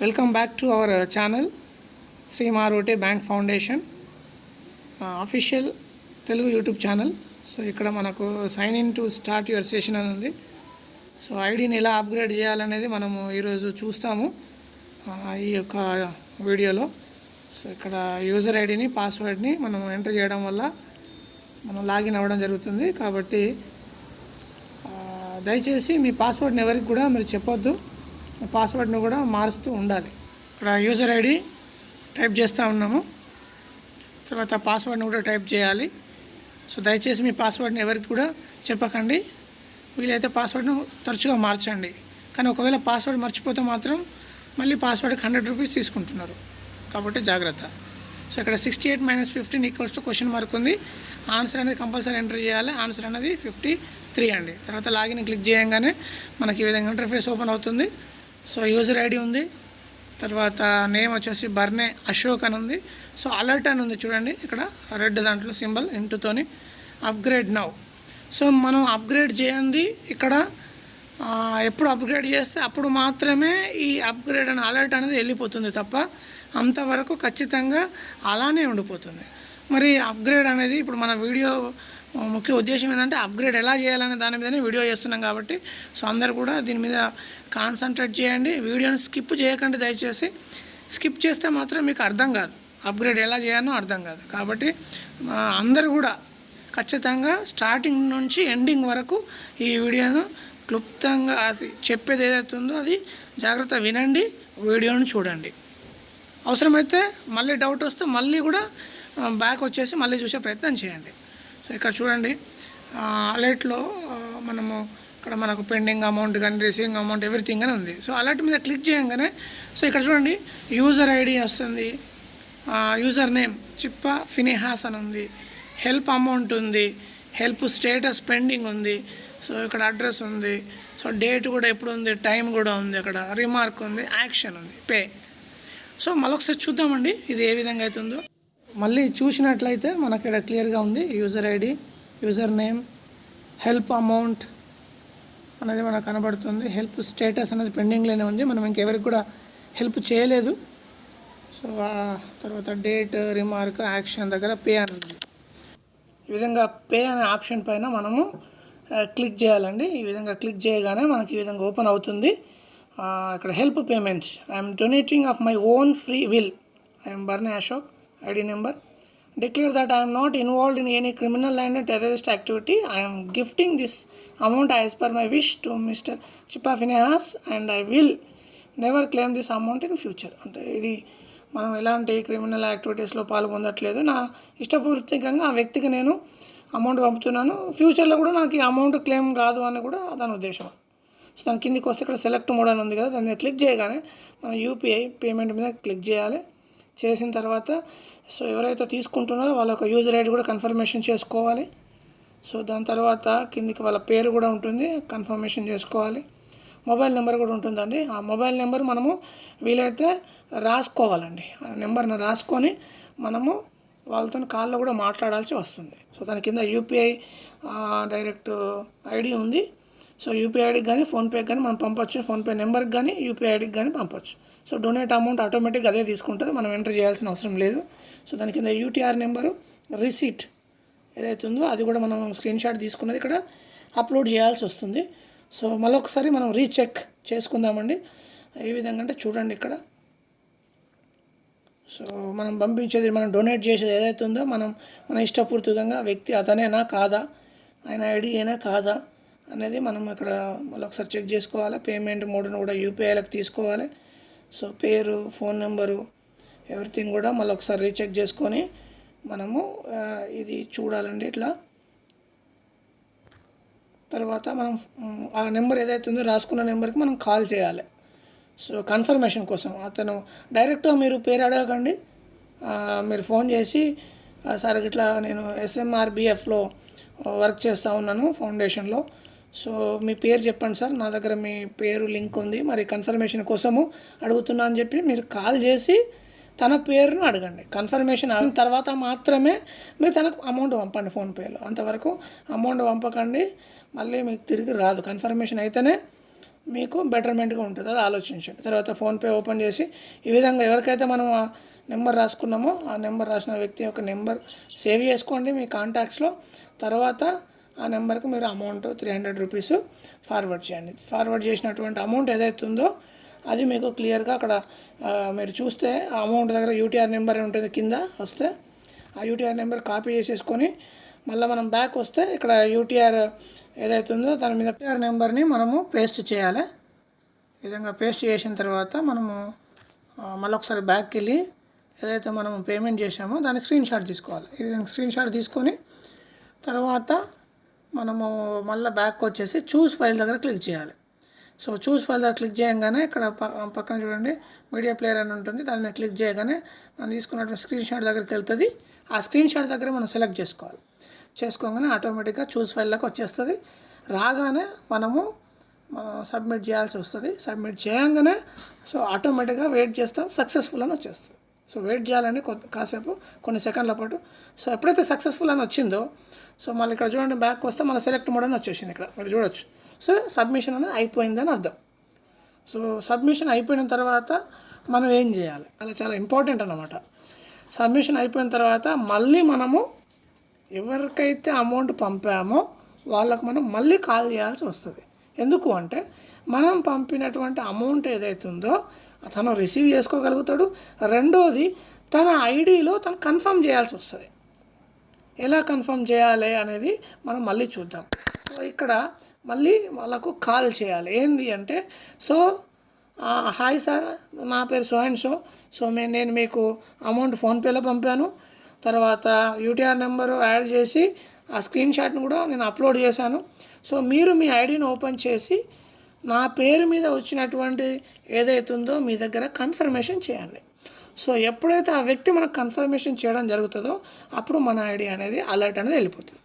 Welcome back to our channel Shri Maruti Bank Foundation official Telugu YouTube channel. So ఇక్కడ మనకు sign in to start your session అని ఉంది. So ఐడిని ఎలా అప్గ్రేడ్ చేయాలనేది మనము ఈరోజు చూస్తాము ఈ యొక్క వీడియోలో. సో ఇక్కడ యూజర్ ఐడిని పాస్వర్డ్ని మనం ఎంటర్ చేయడం వల్ల మనం లాగిన్ అవ్వడం జరుగుతుంది. కాబట్టి దయచేసి మీ పాస్వర్డ్ని ఎవరికి కూడా మీరు చెప్పొద్దు, పాస్వర్డ్ని కూడా మారుస్తూ ఉండాలి. ఇక్కడ యూజర్ ఐడి టైప్ చేస్తూ ఉన్నాము, తర్వాత పాస్వర్డ్ని కూడా టైప్ చేయాలి. సో దయచేసి మీ పాస్వర్డ్ని ఎవరికి కూడా చెప్పకండి. వీలైతే పాస్వర్డ్ను తరచుగా మార్చండి, కానీ ఒకవేళ పాస్వర్డ్ మర్చిపోతే మాత్రం మళ్ళీ పాస్వర్డ్కి 100 రూపీస్ తీసుకుంటున్నారు, కాబట్టి జాగ్రత్త. సో ఇక్కడ 68 - 15 = క్వశ్చన్ మార్క్ ఉంది. ఆన్సర్ అనేది కంపల్సరీ ఎంటర్ చేయాలి. ఆన్సర్ అనేది 53 అండి. తర్వాత లాగిన్ క్లిక్ చేయగానే మనకి ఈ విధంగా ఇంటర్ఫేస్ ఓపెన్ అవుతుంది. సో యూజర్ ఐడి ఉంది, తర్వాత నేమ్ వచ్చేసి బర్నే అశోక్ అని ఉంది. సో అలర్ట్ అని ఉంది చూడండి, ఇక్కడ రెడ్ దాంట్లో సింబల్ ఇంటుతోని అప్గ్రేడ్ నౌ. సో మనం అప్గ్రేడ్ చేయండి. ఇక్కడ ఎప్పుడు అప్గ్రేడ్ చేస్తే అప్పుడు మాత్రమే ఈ అప్గ్రేడ్ అనే అలర్ట్ అనేది వెళ్ళిపోతుంది తప్ప అంతవరకు ఖచ్చితంగా అలానే ఉండిపోతుంది. మరి అప్గ్రేడ్ అనేది ఇప్పుడు మన వీడియో ముఖ్య ఉద్దేశం ఏంటంటే అప్గ్రేడ్ ఎలా చేయాలనే దాని మీదనే వీడియో చేస్తున్నాం కాబట్టి సో అందరు కూడా దీని మీద కాన్సన్ట్రేట్ చేయండి. వీడియోని స్కిప్ చేయకండి దయచేసి. స్కిప్ చేస్తే మాత్రం మీకు అర్థం కాదు, అప్గ్రేడ్ ఎలా చేయాలో అర్థం కాదు. కాబట్టి అందరూ కూడా ఖచ్చితంగా స్టార్టింగ్ నుంచి ఎండింగ్ వరకు ఈ వీడియోను క్లుప్తంగా అది చెప్పేది ఏదైతే ఉందో అది జాగ్రత్త వినండి, వీడియోను చూడండి. అవసరమైతే మళ్ళీ డౌట్ వస్తే మళ్ళీ కూడా బ్యాక్ వచ్చేసి మళ్ళీ చూసే ప్రయత్నం చేయండి. సో ఇక్కడ చూడండి అలర్ట్లో మనము ఇక్కడ మనకు పెండింగ్ అమౌంట్ కానీ రిసీవింగ్ అమౌంట్ ఎవ్రీథింగ్ అని ఉంది. సో అలర్ట్ మీద క్లిక్ చేయగానే సో ఇక్కడ చూడండి యూజర్ ఐడి వస్తుంది, యూజర్ నేమ్ చిప్పా ఫినిహాస్ అని ఉంది, హెల్ప్ అమౌంట్ ఉంది, హెల్ప్ స్టేటస్ పెండింగ్ ఉంది, సో ఇక్కడ అడ్రస్ ఉంది, సో డేట్ కూడా ఎప్పుడు ఉంది, టైం కూడా ఉంది, అక్కడ రిమార్క్ ఉంది, యాక్షన్ ఉంది, పే. సో మళ్ళొకసారి చూద్దామండి ఇది ఏ విధంగా అవుతుందో. మళ్ళీ చూసినట్లయితే మనకి ఇక్కడ క్లియర్గా ఉంది user ID, user name, help amount అనేది మనకు కనబడుతుంది, హెల్ప్ స్టేటస్ అనేది పెండింగ్లోనే ఉంది, మనం ఇంకెవరికి కూడా హెల్ప్ చేయలేదు. సో తర్వాత డేట్, రిమార్క్, యాక్షన్ దగ్గర పే అని ఉంది. ఈ విధంగా పే అనే ఆప్షన్ పైన మనము క్లిక్ చేయాలండి. ఈ విధంగా క్లిక్ చేయగానే మనకి ఈ విధంగా ఓపెన్ అవుతుంది. ఇక్కడ help payments, I'm donating of my own free will, I'm Barne Ashok, ID number, declare that I am not involved in any criminal and terrorist activity. I am gifting this amount as per my wish to Mr. Chippa Finehas and I will never claim this amount in future. అంటే ఇది మనం ఎలాంటి criminal యాక్టివిటీస్లో పాల్గొనట్లేదు, నా ఇష్టపూర్వకంగా ఆ వ్యక్తికి నేను అమౌంట్ పంపుతున్నాను, ఫ్యూచర్లో కూడా నాకు ఈ అమౌంట్ క్లెయిమ్ కాదు అని కూడా దాని ఉద్దేశం. సో దాని కిందికి వస్తే ఇక్కడ సెలెక్ట్ మోడ్ అని ఉంది కదా, దాని మీద క్లిక్ చేయగానే మనం UPI పేమెంట్ మీద క్లిక్ చేయాలి. చేసిన తర్వాత సో ఎవరైతే తీసుకుంటున్నారో వాళ్ళ ఒక యూజర్ ఐడి కూడా కన్ఫర్మేషన్ చేసుకోవాలి. సో దాని తర్వాత కిందికి వాళ్ళ పేరు కూడా ఉంటుంది, కన్ఫర్మేషన్ చేసుకోవాలి. మొబైల్ నెంబర్ కూడా ఉంటుందండి. ఆ మొబైల్ నెంబర్ మనము వీలైతే రాసుకోవాలండి. ఆ నెంబర్ని రాసుకొని మనము వాళ్ళతో కాల్లో కూడా మాట్లాడాల్సి వస్తుంది. సో దాని కింద UPI డైరెక్ట్ ఐడి ఉంది. సో UPI ఐడికి కానీ ఫోన్పేకి కానీ మనం పంపొచ్చు, ఫోన్పే నెంబర్కి కానీ UPI ఐడికి కానీ పంపొచ్చు. సో డొనేట్ అమౌంట్ ఆటోమేటిక్గా అదే తీసుకుంటుంది, మనం ఎంటర్ చేయాల్సిన అవసరం లేదు. సో దాని కింద UTR నెంబరు, రిసీట్ ఏదైతే ఉందో అది కూడా మనం స్క్రీన్ షాట్ తీసుకున్నది ఇక్కడ అప్లోడ్ చేయాల్సి వస్తుంది. సో మళ్ళొకసారి మనం రీచెక్ చేసుకుందామండి. ఏ విధంగా అంటే చూడండి ఇక్కడ సో మనం పంపించేది, మనం డొనేట్ చేసేది ఏదైతే ఉందో మన ఇష్టపూర్వకంగా వ్యక్తి అతనేనా కాదా, ఆయన ఐడి అయినా కాదా అనేది మనం ఇక్కడ మళ్ళీ ఒకసారి చెక్ చేసుకోవాలి. పేమెంట్ మోడ్ను కూడా UPIలకు తీసుకోవాలి. సో పేరు, ఫోన్ నెంబరు ఎవ్రీథింగ్ కూడా మళ్ళీ ఒకసారి రీచెక్ చేసుకొని మనము ఇది చూడాలండి. ఇట్లా తర్వాత మనం ఆ నెంబర్ ఏదైతే ఉందో రాసుకున్న నెంబర్కి మనం కాల్ చేయాలి. సో కన్ఫర్మేషన్ కోసం అతను డైరెక్ట్గా మీరు పేరు అడగకండి, మీరు ఫోన్ చేసి సార్ ఇట్లా నేను SMRBFలో వర్క్ చేస్తూ ఉన్నాను ఫౌండేషన్లో, సో మీ పేరు చెప్పండి సార్, నా దగ్గర మీ పేరు లింక్ ఉంది, మరి కన్ఫర్మేషన్ కోసము అడుగుతున్నా అని చెప్పి మీరు కాల్ చేసి తన పేరును అడగండి. కన్ఫర్మేషన్ అయిన తర్వాత మాత్రమే మీరు తనకు అమౌంట్ పంపండి ఫోన్పేలో, అంతవరకు అమౌంట్ పంపకండి, మళ్ళీ మీకు తిరిగి రాదు. కన్ఫర్మేషన్ అయితేనే మీకు బెటర్మెంట్గా ఉంటుంది. అది ఆలోచించండి. తర్వాత ఫోన్పే ఓపెన్ చేసి ఈ విధంగా ఎవరికైతే మనం ఆ నెంబర్ రాసుకున్నామో ఆ నెంబర్ రాసిన వ్యక్తి యొక్క నెంబర్ సేవ్ చేసుకోండి మీ కాంటాక్ట్స్లో. తర్వాత ఆ నెంబర్కి మీరు అమౌంట్ 300 రూపీస్ ఫార్వర్డ్ చేయండి. ఫార్వర్డ్ చేసినటువంటి అమౌంట్ ఏదైతే ఉందో అది మీకు క్లియర్గా అక్కడ మీరు చూస్తే ఆ అమౌంట్ దగ్గర యూటీఆర్ నెంబర్ ఉంటుంది కింద వస్తే ఆ యూటీఆర్ నెంబర్ కాపీ చేసేసుకొని మళ్ళీ మనం బ్యాక్ వస్తే ఇక్కడ యూటీఆర్ ఏదైతే ఉందో దాని మీద యూటీఆర్ నెంబర్ని మనము పేస్ట్ చేయాలి. ఈ విధంగా పేస్ట్ చేసిన తర్వాత మనము మళ్ళీ ఒకసారి బ్యాక్కి వెళ్ళి ఏదైతే మనము పేమెంట్ చేసామో దాన్ని స్క్రీన్ షాట్ తీసుకోవాలి. ఈ విధంగా స్క్రీన్ షాట్ తీసుకొని తర్వాత మనము మళ్ళీ బ్యాక్ వచ్చేసి చూస్ ఫైల్ దగ్గర క్లిక్ చేయాలి. సో చూస్ ఫైల్ దగ్గర క్లిక్ చేయగానే ఇక్కడ పక్కన చూడండి మీడియా ప్లేయర్ అని ఉంటుంది. దాని మీద క్లిక్ చేయగానే మనం తీసుకున్నటువంటి స్క్రీన్ షాట్ దగ్గరికి వెళ్తుంది. ఆ స్క్రీన్ షాట్ దగ్గర మనం సెలెక్ట్ చేసుకోవాలి. చేసుకోగానే ఆటోమేటిక్గా చూస్ ఫైల్లోకి వచ్చేస్తుంది. రాగానే మనము సబ్మిట్ చేయాల్సి వస్తుంది. సబ్మిట్ చేయగానే సో ఆటోమేటిక్గా వెయిట్ చేస్తాం, సక్సెస్ఫుల్ అని వచ్చేస్తుంది. సో వెయిట్ చేయాలని కాసేపు కొన్ని సెకండ్ల పాటు. సో ఎప్పుడైతే సక్సెస్ఫుల్ అని వచ్చిందో సో మళ్ళీ ఇక్కడ చూడండి బ్యాక్ వస్తే మన సెలెక్ట్ మోడ్ అని వచ్చేసింది. ఇక్కడ మీరు చూడొచ్చు. సో సబ్మిషన్ అనేది అయిపోయిందని అర్థం. సో సబ్మిషన్ అయిపోయిన తర్వాత మనం ఏం చేయాలి, అలా చాలా ఇంపార్టెంట్ అన్నమాట. సబ్మిషన్ అయిపోయిన తర్వాత మళ్ళీ మనము ఎవరికైతే అమౌంట్ పంపామో వాళ్ళకు మనం మళ్ళీ కాల్ చేయాల్సి వస్తుంది. ఎందుకు అంటే మనం పంపినటువంటి అమౌంట్ ఏదైతే ఉందో తను రిసీవ్ చేసుకోగలుగుతాడు. రెండోది తన ఐడిలో తను కన్ఫర్మ్ చేయాల్సి వస్తుంది. ఎలా కన్ఫర్మ్ చేయాలి అనేది మనం మళ్ళీ చూద్దాం. సో ఇక్కడ మళ్ళీ వాళ్ళకు కాల్ చేయాలి. ఏంది అంటే సో హాయ్ సార్, నా పేరు సో అండ్ సో. సో నేను మీకు అమౌంట్ ఫోన్పేలో పంపాను. తర్వాత యూటీఆర్ నెంబరు యాడ్ చేసి ఆ స్క్రీన్ షాట్ని కూడా నేను అప్లోడ్ చేశాను. సో మీరు మీ ఐడిని ఓపెన్ చేసి నా పేరు మీద వచ్చినటువంటి ఏదైతే ఉందో మీ దగ్గర కన్ఫర్మేషన్ చేయండి. సో ఎప్పుడైతే ఆ వ్యక్తి మనకు కన్ఫర్మేషన్ చేయడం జరుగుతుందో అప్పుడు మన ఐడి అనేది అలర్ట్ అనేది వెళ్ళిపోతుంది.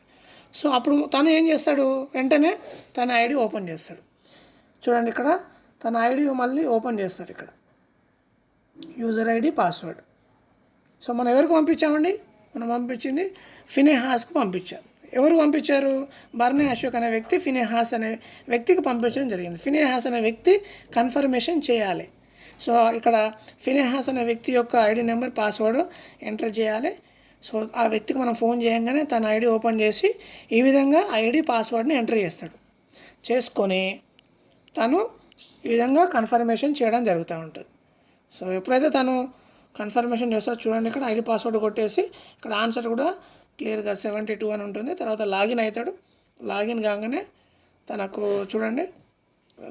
సో అప్పుడు తను ఏం చేస్తాడు, వెంటనే తన ఐడి ఓపెన్ చేస్తాడు. చూడండి ఇక్కడ తన ఐడి మళ్ళీ ఓపెన్ చేస్తాడు. ఇక్కడ యూజర్ ఐడి పాస్వర్డ్. సో మనం ఎవరికి పంపించామండి, మనం పంపించింది ఫినెహాస్కి పంపించారు. ఎవరు పంపించారు, బర్నే అశోక్ అనే వ్యక్తి ఫినెహాస్ అనే వ్యక్తికి పంపించడం జరిగింది. ఫినెహాస్ అనే వ్యక్తి కన్ఫర్మేషన్ చేయాలి. సో ఇక్కడ ఫినెహాస్ అనే వ్యక్తి యొక్క ఐడి నెంబర్ పాస్వర్డ్ ఎంటర్ చేయాలి. సో ఆ వ్యక్తికి మనం ఫోన్ చేయగానే తన ఐడి ఓపెన్ చేసి ఈ విధంగా ఐడి పాస్వర్డ్ని ఎంటర్ చేస్తాడు. చేసుకొని తను ఈ విధంగా కన్ఫర్మేషన్ చేయడం జరుగుతూ ఉంటుంది. సో ఎప్పుడైతే తను కన్ఫర్మేషన్ చేస్తాడో చూడండి ఇక్కడ ఐడి పాస్వర్డ్ కొట్టేసి ఇక్కడ ఆన్సర్ కూడా క్లియర్గా 72 అని ఉంటుంది. తర్వాత లాగిన్ అవుతాడు. లాగిన్ కాగానే తనకు చూడండి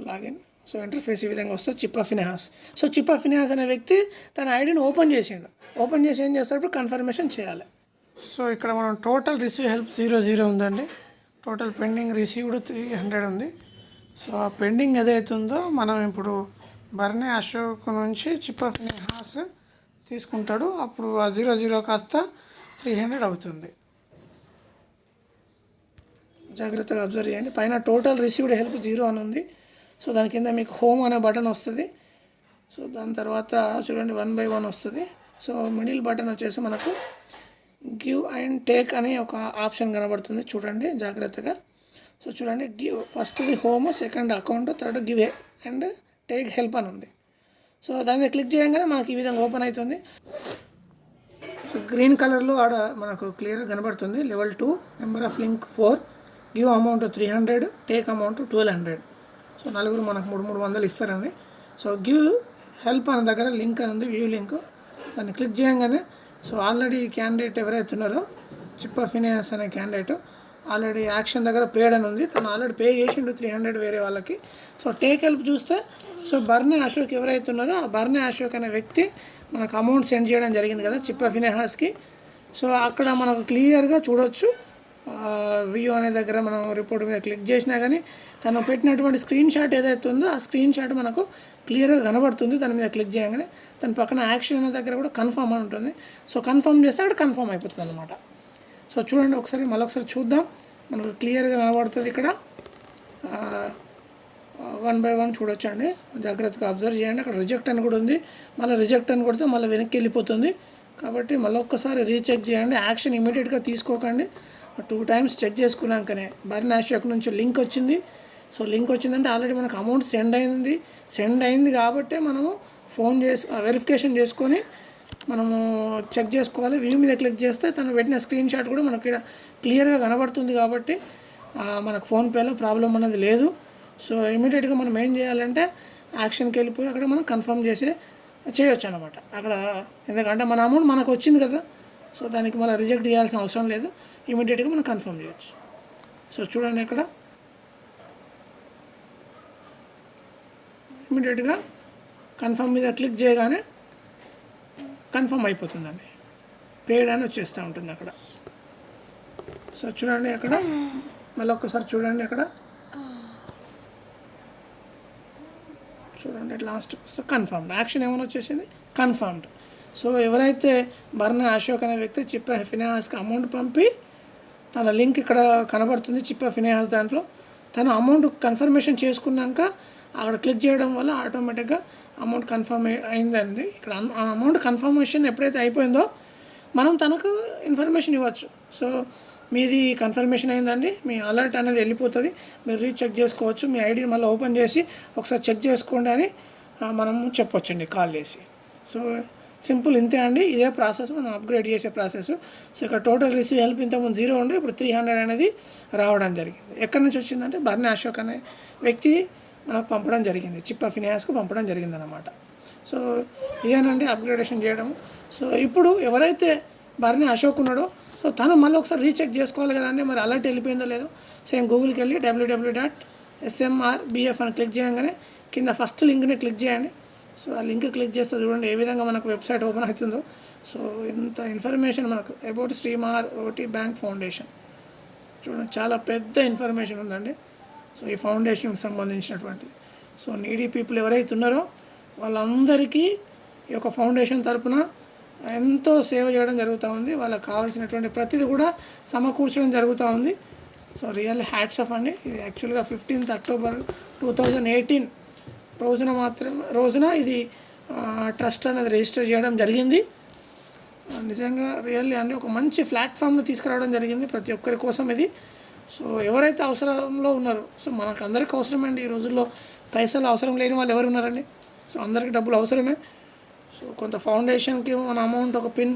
లాగిన్. సో ఇంటర్ఫేస్ ఈ విధంగా వస్తుంది చిప్పా ఫినెహాస్. సో చిప్పా ఫినెహాస్ అనే వ్యక్తి తన ఐడిని ఓపెన్ చేసిండు. ఓపెన్ చేసి ఏం చేస్తాడు, ఇప్పుడు కన్ఫర్మేషన్ చేయాలి. సో ఇక్కడ మనం టోటల్ రిసీవ్ హెల్ప్ 00 ఉందండి. టోటల్ పెండింగ్ రిసీవ్డ్ 300 ఉంది. సో ఆ పెండింగ్ ఏదైతే ఉందో మనం ఇప్పుడు బర్నే అశోక్ నుంచి చిప్పా ఫినెహాస్ తీసుకుంటాడు. అప్పుడు ఆ 00 కాస్త 300 అవుతుంది. జాగ్రత్తగా అబ్జర్వ్ చేయండి. పైన టోటల్ రిసీవ్డ్ హెల్ప్ 0 అని ఉంది. సో దాని కింద మీకు హోమ్ అనే బటన్ వస్తుంది. సో దాని తర్వాత చూడండి 1 by 1 వస్తుంది. సో మిడిల్ బటన్ వచ్చేసి మనకు గివ్ అండ్ టేక్ అనే ఒక ఆప్షన్ కనబడుతుంది. చూడండి జాగ్రత్తగా. సో చూడండి గివ్ ఫస్ట్ది home, second account, third give and take help అని ఉంది. సో దాని మీద క్లిక్ చేయగానే మనకి ఈ విధంగా ఓపెన్ అవుతుంది. సో గ్రీన్ కలర్లో ఆడ మనకు క్లియర్గా కనబడుతుంది. Level 2 number of link 4, give amount 300, take amount 1200. So నలుగురు మనకు 300 ఇస్తారండి. సో గివ్ హెల్ప్ అనే దగ్గర లింక్ అని ఉంది, వ్యూ లింక్. దాన్ని క్లిక్ చేయగానే సో ఆల్రెడీ క్యాండిడేట్ ఎవరైతే ఉన్నారో చిప్పా ఫినెహాస్ అనే క్యాండిడేట్ ఆల్రెడీ యాక్షన్ దగ్గర పేడ్ అని ఉంది. తను ఆల్రెడీ పే చేసిండు 300 వేరే వాళ్ళకి. సో టేక్ హెల్ప్ చూస్తే సో బర్నే అశోక్ ఎవరైతే ఉన్నారో ఆ బర్నే అశోక్ అనే వ్యక్తి మనకు అమౌంట్ సెండ్ చేయడం జరిగింది కదా చిప్పా ఫినెహాస్కి. సో అక్కడ మనకు క్లియర్గా చూడొచ్చు. వ్యూ అనే దగ్గర మనం రిపోర్ట్ మీద క్లిక్ చేసినా కానీ తను పెట్టినటువంటి స్క్రీన్ షాట్ ఏదైతే ఉందో ఆ స్క్రీన్ షాట్ మనకు క్లియర్గా కనబడుతుంది. దాని మీద క్లిక్ చేయగానే దాని పక్కన యాక్షన్ అనే దగ్గర కూడా కన్ఫర్మ్ అని ఉంటుంది. సో కన్ఫర్మ్ చేస్తే అక్కడ కన్ఫర్మ్ అయిపోతుంది అనమాట. సో చూడండి ఒకసారి మళ్ళొకసారి చూద్దాం. మనకు క్లియర్గా కనబడుతుంది ఇక్కడ 1 by 1 చూడొచ్చండి. జాగ్రత్తగా అబ్జర్వ్ చేయండి. అక్కడ రిజెక్ట్ అని కూడా ఉంది. మళ్ళీ రిజెక్ట్ అని కొడితే మళ్ళీ వెనక్కి వెళ్ళిపోతుంది. కాబట్టి మళ్ళీ ఒక్కసారి రీచెక్ చేయండి. యాక్షన్ ఇమీడియట్గా తీసుకోకండి. 2 times చెక్ చేసుకున్నాకనే బర్నే అశోక్ నుంచి లింక్ వచ్చింది. సో లింక్ వచ్చిందంటే ఆల్రెడీ మనకు అమౌంట్ సెండ్ అయింది కాబట్టి మనము ఫోన్ వెరిఫికేషన్ చేసుకొని మనము చెక్ చేసుకోవాలి. వ్యూ మీద క్లిక్ చేస్తే తను పెట్టిన స్క్రీన్ షాట్ కూడా మనకి ఇక్కడ క్లియర్గా కనబడుతుంది కాబట్టి మనకు ఫోన్పేలో ప్రాబ్లం అనేది లేదు. సో ఇమీడియట్గా మనం ఏం చేయాలంటే యాక్షన్కి వెళ్ళిపోయి అక్కడ మనం కన్ఫర్మ్ చేయొచ్చు అనమాట అక్కడ. ఎందుకంటే మన అమౌంట్ మనకు వచ్చింది కదా, సో దానికి మళ్ళీ రిజెక్ట్ చేయాల్సిన అవసరం లేదు. ఇమీడియట్గా మనం కన్ఫర్మ్ చేయొచ్చు. సో చూడండి ఇక్కడ ఇమీడియట్గా కన్ఫర్మ్ మీద క్లిక్ చేయగానే కన్ఫర్మ్ అయిపోతుందండి, పేడ్ అని వచ్చేస్తూ ఉంటుంది అక్కడ. సో చూడండి అక్కడ మళ్ళీ ఒక్కసారి చూడండి అక్కడ చూడండి లాస్ట్. సో కన్ఫర్మ్డ్ యాక్షన్ ఏమైనా వచ్చేసింది, కన్ఫర్మ్డ్. సో ఎవరైతే బర్నా అశోక్ అనే వ్యక్తి చిప్పా ఫినాన్స్కి అమౌంట్ పంపి తన లింక్ ఇక్కడ కనబడుతుంది చిప్పా ఫినాన్స్ దాంట్లో, తను అమౌంట్ కన్ఫర్మేషన్ చేసుకున్నాక అక్కడ క్లిక్ చేయడం వల్ల ఆటోమేటిక్గా అమౌంట్ కన్ఫర్మ్ అయిందండి. ఇక్కడ అమౌంట్ కన్ఫర్మేషన్ ఎప్పుడైతే అయిపోయిందో మనం తనకు ఇన్ఫర్మేషన్ ఇవ్వచ్చు. సో మీది కన్ఫర్మేషన్ అయిందండి, మీ అలర్ట్ అనేది వెళ్ళిపోతుంది, మీరు రీచెక్ చేసుకోవచ్చు, మీ ఐడిని మళ్ళీ ఓపెన్ చేసి ఒకసారి చెక్ చేసుకోండి అని మనము చెప్పొచ్చండి కాల్ చేసి. సో సింపుల్ ఇంతే అండి, ఇదే ప్రాసెస్ మనం అప్గ్రేడ్ చేసే ప్రాసెస్. సో ఇక్కడ టోటల్ రిసీవ్ హెల్ప్ ఇంతకుముందు 0 ఉండే, ఇప్పుడు 300 అనేది రావడం జరిగింది. ఎక్కడి నుంచి వచ్చిందంటే బర్నా అశోక్ అనే వ్యక్తి మనకు పంపడం జరిగింది, చిప్పా ఫినాన్స్కు పంపడం జరిగింది అన్నమాట. సో ఇదేనండి అప్గ్రేడేషన్ చేయడం. సో ఇప్పుడు ఎవరైతే బర్నా అశోక్ ఉన్నాడో సో తను మళ్ళీ ఒకసారి రీచెక్ చేసుకోవాలి కదండి, మరి అలర్ట్ వెళ్ళిపోయిందో లేదో. సేమ్ గూగుల్కి వెళ్ళి www.smrbf అని క్లిక్ చేయగానే కింద ఫస్ట్ లింక్ని క్లిక్ చేయండి. సో ఆ లింక్ క్లిక్ చేస్తే చూడండి ఏ విధంగా మనకు వెబ్సైట్ ఓపెన్ అవుతుందో. సో ఇంత ఇన్ఫర్మేషన్ మనకు అబౌట్ శ్రీమార్ ఓటీ బ్యాంక్ ఫౌండేషన్ చూడండి, చాలా పెద్ద ఇన్ఫర్మేషన్ ఉందండి. సో ఈ ఫౌండేషన్కి సంబంధించినటువంటి సో నీడీ పీపుల్ ఎవరైతే ఉన్నారో వాళ్ళందరికీ ఈ యొక్క ఫౌండేషన్ తరపున ఎంతో సేవ చేయడం జరుగుతూ ఉంది. వాళ్ళకి కావాల్సినటువంటి ప్రతిదీ కూడా సమకూర్చడం జరుగుతూ ఉంది. సో రియల్ హ్యాట్స్ ఆఫ్ అండి. ఇది యాక్చువల్గా 15th October 2018 రోజున ఇది ట్రస్ట్ అనేది రిజిస్టర్ చేయడం జరిగింది. నిజంగా రియల్లీ అండి ఒక మంచి ప్లాట్ఫామ్ను తీసుకురావడం జరిగింది ప్రతి ఒక్కరి కోసం ఇది. సో ఎవరైతే అవసరంలో ఉన్నారో, సో మనకు అందరికీ అవసరమండి ఈ రోజుల్లో, పైసలు అవసరం లేని వాళ్ళు ఎవరు ఉన్నారండి? సో అందరికీ డబ్బులు అవసరమే. సో కొంత ఫౌండేషన్కి మన అమౌంట్ ఒక పిన్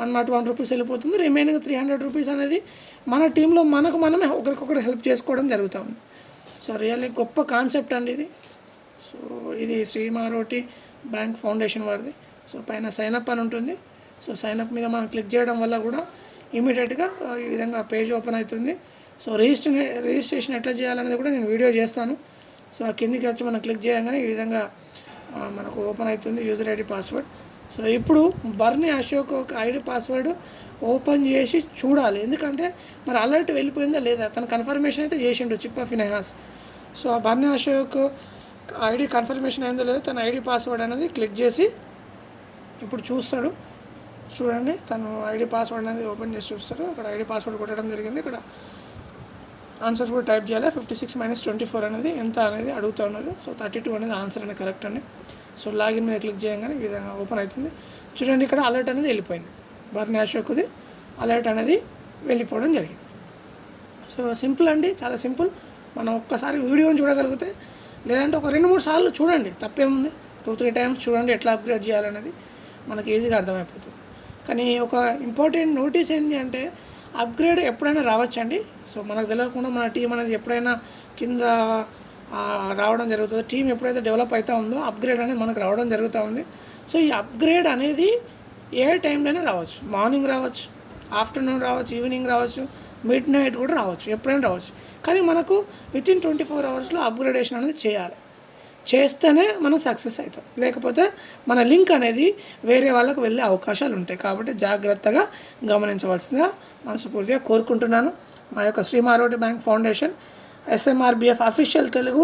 101 రూపీస్ వెళ్ళిపోతుంది, రిమైనింగ్ 300 రూపీస్ అనేది మన టీంలో మనమే ఒకరికొకరు హెల్ప్ చేసుకోవడం జరుగుతూ ఉంది. సో రియల్లీ గొప్ప కాన్సెప్ట్ అండి ఇది. సో ఇది శ్రీమారోటి బ్యాంక్ ఫౌండేషన్ వారిది. సో పైన సైనప్ అని ఉంటుంది. సో సైనప్ మీద మనం క్లిక్ చేయడం వల్ల కూడా ఇమీడియట్గా ఈ విధంగా పేజ్ ఓపెన్ అవుతుంది. సో రిజిస్ట్రేషన్ ఎట్లా చేయాలనేది కూడా నేను వీడియో చేస్తాను. సో ఆ కిందికి వచ్చి మనం క్లిక్ చేయగానే ఈ విధంగా మనకు ఓపెన్ అవుతుంది యూజర్ ఐడి పాస్వర్డ్. సో ఇప్పుడు బర్నీ అశోక్ ఒక ఐడి పాస్వర్డ్ ఓపెన్ చేసి చూడాలి, ఎందుకంటే మరి అలర్ట్ వెళ్ళిపోయిందా లేదా, తన కన్ఫర్మేషన్ అయితే చేసిండు చిప్పా ఫినాన్స్. సో ఆ బర్నీ అశోక్ ఐడి కన్ఫర్మేషన్ అయిందో లేదో తన ఐడి పాస్వర్డ్ అనేది క్లిక్ చేసి ఇప్పుడు చూస్తాడు. చూడండి తను ఐడి పాస్వర్డ్ అనేది ఓపెన్ చేసి చూస్తారు. అక్కడ ఐడి పాస్వర్డ్ కొట్టడం జరిగింది. ఇక్కడ ఆన్సర్ కూడా టైప్ చేయాలి. 56 - 24 అనేది ఎంత అనేది అడుగుతూ ఉన్నారు. సో 32 అనేది ఆన్సర్ అనేది కరెక్ట్ అండి. సో లాగిన్ మీద క్లిక్ చేయగానే ఈ విధంగా ఓపెన్ అవుతుంది. చూడండి ఇక్కడ అలర్ట్ అనేది వెళ్ళిపోయింది, బర్నీ అశోక్ది అలర్ట్ అనేది వెళ్ళిపోవడం జరిగింది. సో సింపుల్ అండి, చాలా సింపుల్. మనం ఒక్కసారి వీడియోని చూడగలిగితే, లేదంటే ఒక 2-3 సార్లు చూడండి, తప్పేముంది. 2-3 టైమ్స్ చూడండి ఎట్లా అప్గ్రేడ్ చేయాలనేది మనకి ఈజీగా అర్థమైపోతుంది. కానీ ఒక ఇంపార్టెంట్ నోటీస్ ఏంటి అంటే అప్గ్రేడ్ ఎప్పుడైనా రావచ్చండి. సో మనకు తెలియకుండా మన టీం అనేది ఎప్పుడైనా కింద రావడం జరుగుతుంది. టీం ఎప్పుడైతే డెవలప్ అవుతూ ఉందో అప్గ్రేడ్ అనేది మనకు రావడం జరుగుతూ ఉంది. సో ఈ అప్గ్రేడ్ అనేది ఏ టైంలోనే రావచ్చు, మార్నింగ్ రావచ్చు, ఆఫ్టర్నూన్ రావచ్చు, ఈవినింగ్ రావచ్చు, మిడ్ నైట్ కూడా రావచ్చు, ఎప్పుడైనా రావచ్చు. కానీ మనకు వితిన్ 24 అవర్స్లో అప్గ్రేడేషన్ అనేది చేస్తేనే మనం సక్సెస్ అవుతాం. లేకపోతే మన లింక్ అనేది వేరే వాళ్ళకు వెళ్ళే అవకాశాలు ఉంటాయి. కాబట్టి జాగ్రత్తగా గమనించవలసిందిగా మనస్ఫూర్తిగా కోరుకుంటున్నాను. మా యొక్క శ్రీమారోటి bank foundation SMRBF official Telugu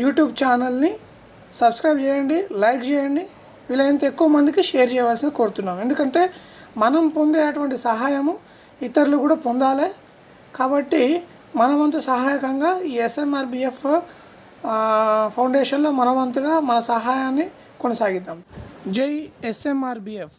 YouTube ఛానల్ని సబ్స్క్రైబ్ చేయండి, లైక్ చేయండి, వీలైనంత ఎక్కువ మందికి షేర్ చేయవలసింది కోరుతున్నాం. ఎందుకంటే మనం పొందేటువంటి సహాయము ఇతరులు కూడా పొందాలి. కాబట్టి మన వంతు సహాయకంగా ఈ SMRBF ఫౌండేషన్లో మన వంతుగా మన సహాయాన్ని కొనసాగిద్దాం. జై SMRBF.